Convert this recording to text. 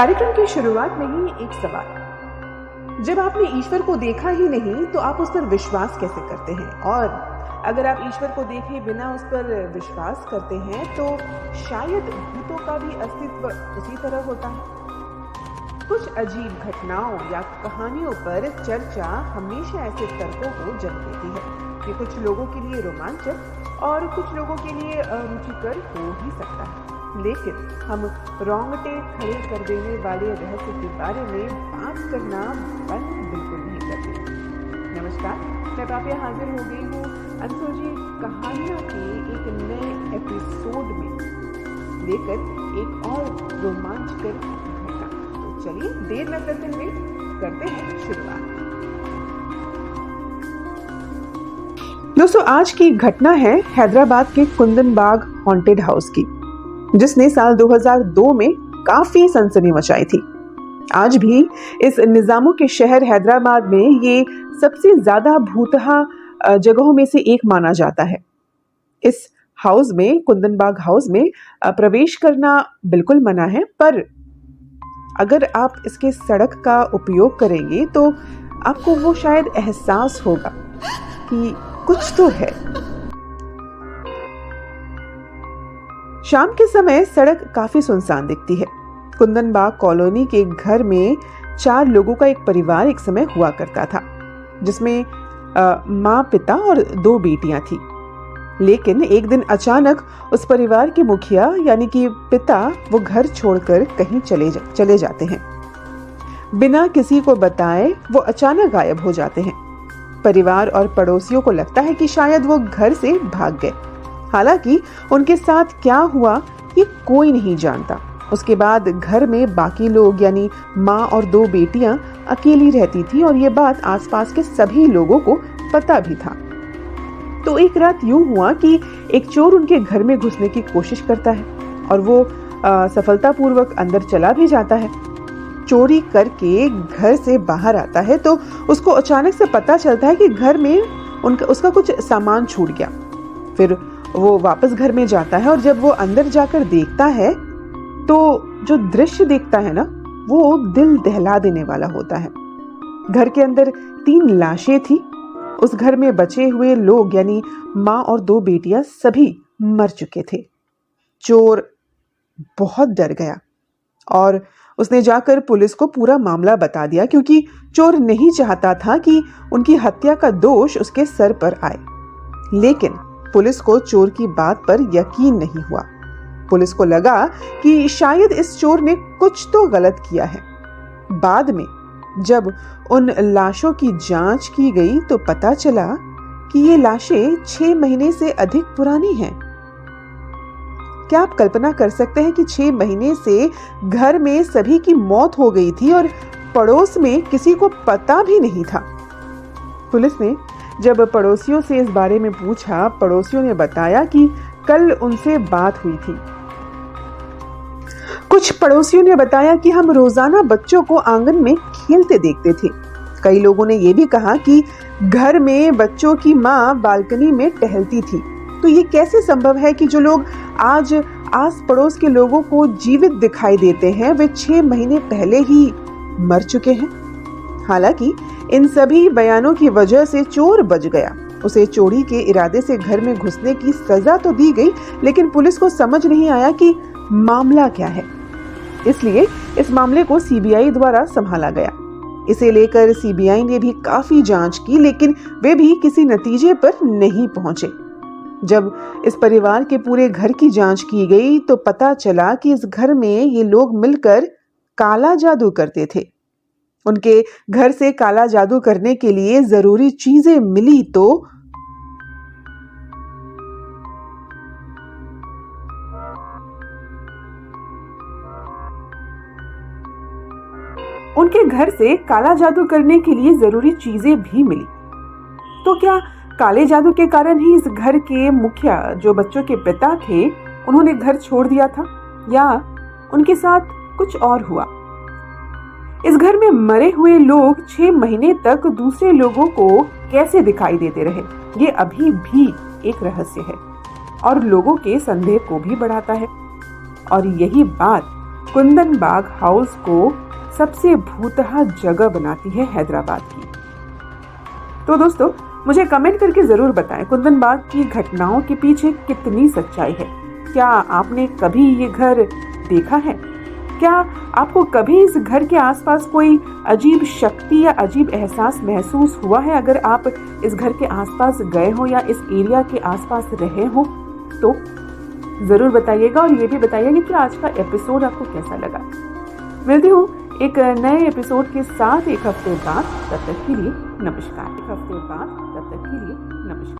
कार्यक्रम की शुरुआत में ही एक सवाल। जब आपने ईश्वर को देखा ही नहीं तो आप उस पर विश्वास कैसे करते हैं? और अगर आप ईश्वर को देखे बिना उस पर विश्वास करते हैं तो शायद भूतों का भी अस्तित्व उसी तरह होता है। कुछ अजीब घटनाओं या कहानियों पर चर्चा हमेशा ऐसे तर्कों को जन्म देती है कि कुछ लोगों के लिए रोमांचक और कुछ लोगों के लिए रुचिकर हो ही सकता है, लेकिन हम रोंगटे खड़े कर देने वाले रहस्य के बारे में बात करना बंद बिल्कुल नहीं करते। नमस्कार, मैं पापिया हाजिर हो गई हूँ अनसुलझी कहानियों के एक नए एपिसोड में लेकर एक और रोमांचकर घटना। तो चलिए देर न करते हुए करते हैं शुरुआत। दोस्तों, आज की घटना है हैदराबाद के कुंदन बाग हॉन्टेड हाउस की, जिसने साल 2002 में काफी सनसनी मचाई थी। आज भी इस निजामों के शहर हैदराबाद में ये सबसे ज्यादा भूतहा जगहों में से एक माना जाता है। इस हाउस में, कुंदन बाग हाउस में प्रवेश करना बिल्कुल मना है, पर अगर आप इसके सड़क का उपयोग करेंगे तो आपको वो शायद एहसास होगा कि कुछ तो है। शाम के समय सड़क काफी सुनसान दिखती है। कुंदन बाग कॉलोनी के घर में 4 लोगों का एक परिवार एक समय हुआ करता था, जिसमें माँ, पिता और 2 बेटियां थी। लेकिन एक दिन अचानक उस परिवार के मुखिया यानी कि पिता वो घर छोड़कर कहीं चले जाते हैं। बिना किसी को बताए वो अचानक गायब हो जाते हैं। परिवार और पड़ोसियों को लगता है कि शायद वो घर से भाग गए। हालांकि उनके साथ क्या हुआ ये कोई नहीं जानता। उसके बाद घर में बाकी लोग यानी माँ और 2 बेटियां अकेली रहती थी और ये बात आसपास के सभी लोगों को पता भी था। तो एक रात यूं हुआ कि एक चोर उनके घर में घुसने की कोशिश करता है और वो सफलतापूर्वक अंदर चला भी जाता है। चोरी करके घर से बाहर आता है तो उसको अचानक से पता चलता है कि घर में उसका कुछ सामान छूट गया। फिर वो वापस घर में जाता है और जब वो अंदर जाकर देखता है तो जो दृश्य देखता है ना, वो दिल दहला देने वाला होता है। घर के अंदर 3 लाशें थी। उस घर में बचे हुए लोग यानी माँ और 2 बेटियां सभी मर चुके थे। चोर बहुत डर गया और उसने जाकर पुलिस को पूरा मामला बता दिया, क्योंकि चोर नहीं चाहता था कि उनकी हत्या का दोष उसके सर पर आए। लेकिन पुलिस को चोर की बात पर यकीन नहीं हुआ। पुलिस को लगा कि शायद इस चोर ने कुछ तो गलत किया है। बाद में जब उन लाशों की जांच की गई तो पता चला कि ये लाशें 6 महीने से अधिक पुरानी हैं। क्या आप कल्पना कर सकते हैं कि 6 महीने से घर में सभी की मौत हो गई थी और पड़ोस में किसी को पता भी नहीं था। पुलिस ने जब पड़ोसियों से इस बारे में पूछा, पड़ोसियों ने बताया कि कल उनसे बात हुई थी। कुछ पड़ोसियों ने बताया कि हम रोजाना बच्चों को आंगन में खेलते देखते थे। कई लोगों ने यह भी कहा कि घर में बच्चों की मां बालकनी में टहलती थी। तो ये कैसे संभव है कि जो लोग आज आस पड़ोस के लोगों को जीवित दिखाई देते हैं वे 6 महीने पहले ही मर चुके हैं? हालांकि इन सभी बयानों की वजह से चोर बच गया। उसे चोरी के इरादे से घर में घुसने की सजा तो दी गई, लेकिन पुलिस को समझ नहीं आया कि मामला क्या है। इसलिए इस मामले को सीबीआई द्वारा संभाला गया। इसे लेकर सीबीआई ने भी काफी जांच की, लेकिन वे भी किसी नतीजे पर नहीं पहुंचे। जब इस परिवार के पूरे घर की जांच की गई तो पता चला कि इस घर में ये लोग मिलकर काला जादू करते थे। उनके घर से काला जादू करने के लिए जरूरी चीजें मिली तो उनके घर से काला जादू करने के लिए जरूरी चीजें भी मिली। तो क्या काले जादू के कारण ही इस घर के मुखिया जो बच्चों के पिता थे उन्होंने घर छोड़ दिया था, या उनके साथ कुछ और हुआ? इस घर में मरे हुए लोग 6 महीने तक दूसरे लोगों को कैसे दिखाई देते रहे, ये अभी भी एक रहस्य है और लोगों के संदेह को भी बढ़ाता है। और यही बात कुंदन बाग हाउस को सबसे भूतहा जगह बनाती है हैदराबाद की। तो दोस्तों, मुझे कमेंट करके जरूर बताएं, कुंदन बाग की घटनाओं के पीछे कितनी सच्चाई है। क्या आपने कभी ये घर देखा है? क्या आपको कभी इस घर के आसपास कोई अजीब शक्ति या अजीब एहसास महसूस हुआ है? अगर आप इस घर के आसपास गए हो या इस एरिया के आसपास रहे हो तो जरूर बताइएगा, और ये भी बताइएगा कि आज का एपिसोड आपको कैसा लगा। मिलती हूँ एक नए एपिसोड के साथ एक हफ्ते बाद। तब तक के लिए नमस्कार। एक हफ्ते बाद